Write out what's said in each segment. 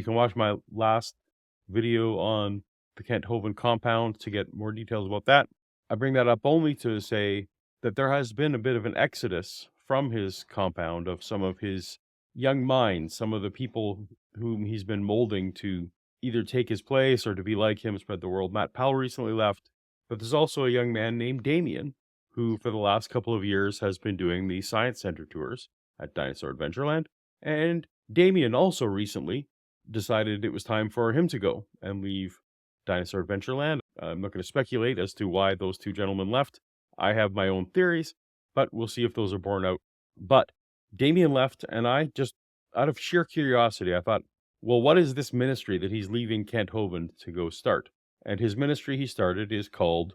You can watch my last video on the Kent Hovind compound to get more details about that. I bring that up only to say that there has been a bit of an exodus from his compound of some of his young minds, some of the people whom he's been molding to either take his place or to be like him, spread the world. Matt Powell recently left, but there's also a young man named Damien, who for the last couple of years has been doing the Science Center tours at Dinosaur Adventureland. And Damien also recently decided it was time for him to go and leave Dinosaur Adventureland. I'm not going to speculate as to why those two gentlemen left. I have my own theories, but we'll see if those are borne out. But Damien left, and I just, out of sheer curiosity, I thought, well, what is this ministry that he's leaving Kent Hovind to go start? And his ministry he started is called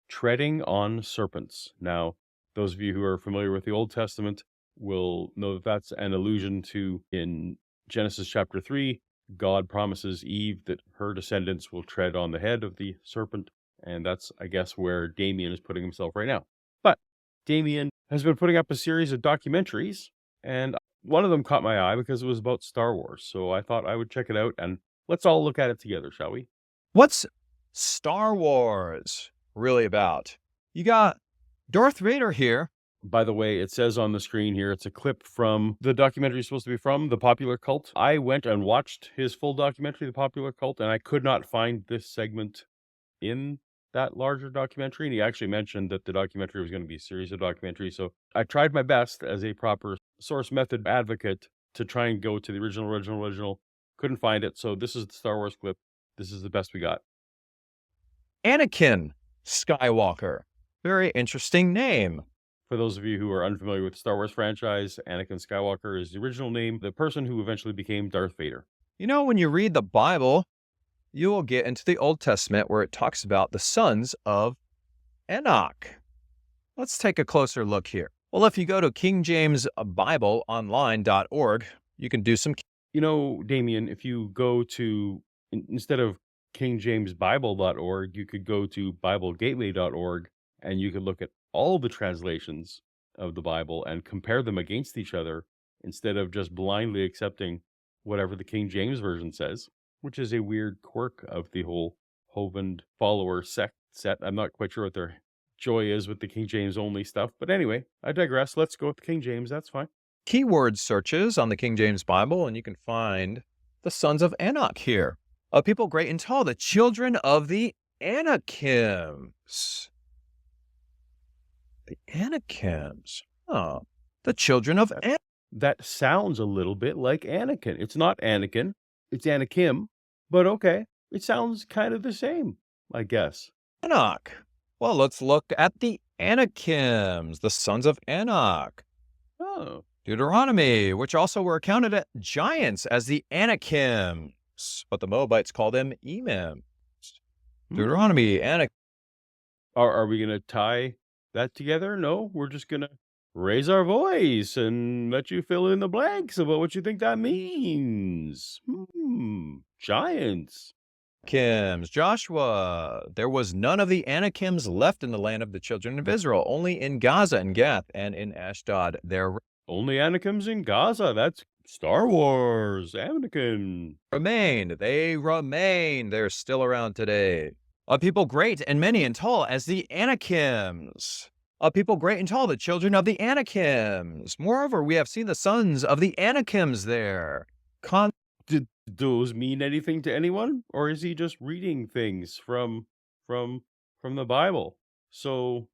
Treading on Serpents. Now, those of you who are familiar with the Old Testament will know that that's an allusion to, in Genesis chapter 3, God promises Eve that her descendants will tread on the head of the serpent, and that's, I guess, where Damien is putting himself right now. But Damien has been putting up a series of documentaries, and one of them caught my eye because it was about Star Wars, so I thought I would check it out, and let's all look at it together, shall we? What's Star Wars really about? You got Darth Vader here. By the way, it says on the screen here, it's a clip from the documentary supposed to be from, The Popular Cult. I went and watched his full documentary, The Popular Cult, and I could not find this segment in that larger documentary. And he actually mentioned that the documentary was going to be a series of documentaries. So I tried my best as a proper source method advocate to try and go to the original. Couldn't find it. So this is the Star Wars clip. This is the best we got. Anakin Skywalker. Very interesting name. For those of you who are unfamiliar with the Star Wars franchise, Anakin Skywalker is the original name, the person who eventually became Darth Vader. You know, when you read the Bible, you will get into the Old Testament where it talks about the sons of Enoch. Let's take a closer look here. Well, if you go to kingjamesbibleonline.org, you can do some... You know, Damien, if you go to, instead of kingjamesbible.org, you could go to biblegateway.org and you could look at all the translations of the Bible and compare them against each other instead of just blindly accepting whatever the King James Version says, which is a weird quirk of the whole Hovind follower set. I'm not quite sure what their joy is with the King James only stuff, but anyway, I digress. Let's go with the King James. That's fine. Keyword searches on the King James Bible, and you can find the sons of Enoch here. A people great and tall, the children of the Anakims. The Anakims. Oh, the children of Anakim. That sounds a little bit like Anakin. It's not Anakin. It's Anakim. But okay, it sounds kind of the same, I guess. Enoch. Well, let's look at the Anakims, the sons of Enoch. Oh. Deuteronomy, which also were accounted at giants as the Anakims, but the Moabites called them Emims. Deuteronomy, Anakim. Are we going to tie that together? No, we're just going to raise our voice and let you fill in the blanks about what you think that means. Giants. Anakims, Joshua. There was none of the Anakims left in the land of the children of Israel, only in Gaza and Gath and in Ashdod. There only Anakims in Gaza. That's Star Wars. Anakin. Remained. They remain. They're still around today. A people great and many and tall as the Anakims. A people great and tall, the children of the Anakims. Moreover, we have seen the sons of the Anakims there. Did those mean anything to anyone? Or is he just reading things from the Bible? So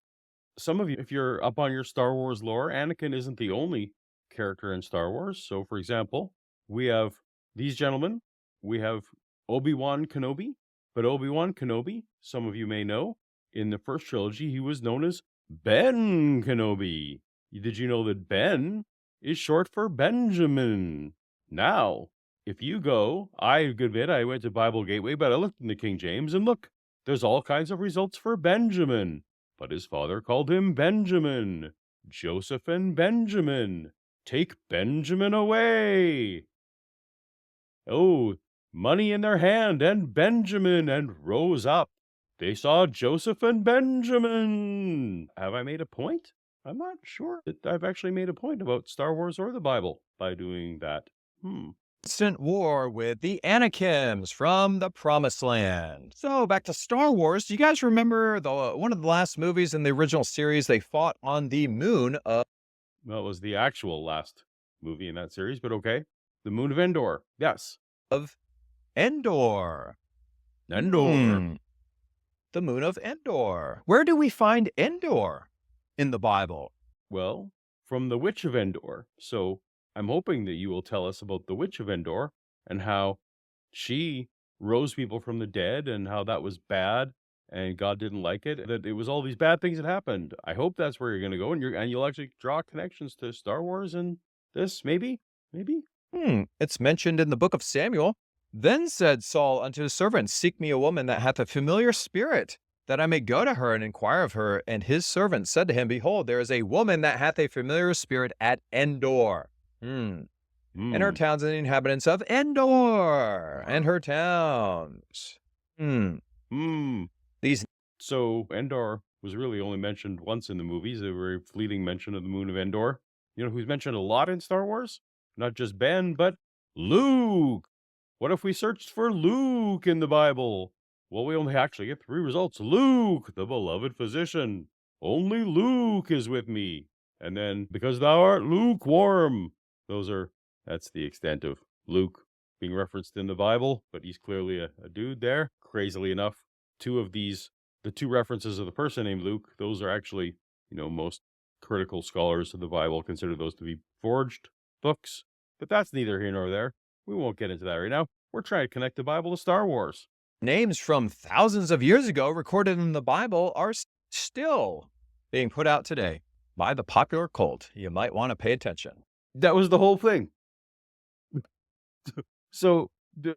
some of you, if you're up on your Star Wars lore, Anakin isn't the only character in Star Wars. So, for example, we have these gentlemen. We have Obi-Wan Kenobi. But Obi-Wan Kenobi, some of you may know, in the first trilogy, he was known as Ben Kenobi. Did you know that Ben is short for Benjamin? Now, if you go, I admit I went to Bible Gateway, but I looked in the King James, and look, there's all kinds of results for Benjamin. But his father called him Benjamin. Joseph and Benjamin. Take Benjamin away. Oh, money in their hand, and Benjamin, and rose up. They saw Joseph and Benjamin. Have I made a point? I'm not sure that I've actually made a point about Star Wars or the Bible by doing that. constant war with the Anakims from the Promised Land. So back to Star Wars. Do you guys remember the one of the last movies in the original series? They fought on the moon Well, it was the actual last movie in that series, but okay. The Moon of Endor. Yes. of Endor. Endor. The moon of Endor. Where do we find Endor in the Bible? Well, from the Witch of Endor. So I'm hoping that you will tell us about the Witch of Endor and how she rose people from the dead and how that was bad and God didn't like it. That it was all these bad things that happened. I hope that's where you're going to go, and you'll actually draw connections to Star Wars and this. Maybe. It's mentioned in the book of Samuel. Then said Saul unto his servants, Seek me a woman that hath a familiar spirit, that I may go to her and inquire of her. And his servant said to him, Behold, there is a woman that hath a familiar spirit at Endor. And her towns and the inhabitants of Endor and her towns. These So Endor was really only mentioned once in the movies. A very fleeting mention of the Moon of Endor. You know who's mentioned a lot in Star Wars? Not just Ben, but Luke. What if we searched for Luke in the Bible? Well, we only actually get 3 results. Luke, the beloved physician. Only Luke is with me. And then, because thou art lukewarm. That's the extent of Luke being referenced in the Bible, but he's clearly a dude there. Crazily enough, the 2 references of the person named Luke, those are actually, most critical scholars of the Bible consider those to be forged books. But that's neither here nor there. We won't get into that right now. We're trying to connect the Bible to Star Wars. names from thousands of years ago recorded in the Bible are still being put out today by the popular cult. You might want to pay attention. That was the whole thing. So the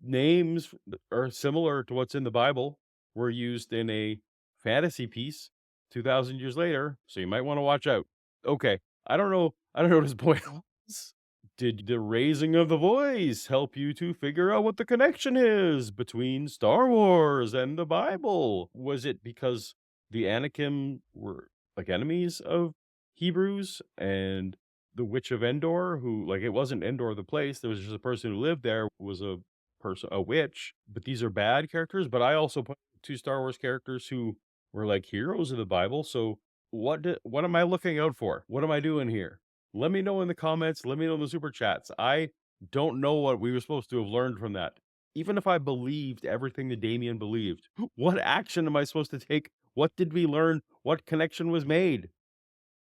names are similar to what's in the Bible were used in a fantasy piece 2,000 years later, so you might want to watch out. Okay, I don't know what his point was. Did the raising of the voice help you to figure out what the connection is between Star Wars and the Bible? Was it because the Anakim were like enemies of Hebrews and the Witch of Endor, who it wasn't Endor the place, there was just a person who lived there was a witch, but these are bad characters. But I also put 2 Star Wars characters who were like heroes of the Bible. So what am I looking out for? What am I doing here? Let me know in the comments. Let me know in the super chats. I don't know what we were supposed to have learned from that. Even if I believed everything that Damien believed, what action am I supposed to take? What did we learn? What connection was made?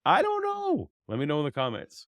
I don't know. Let me know in the comments.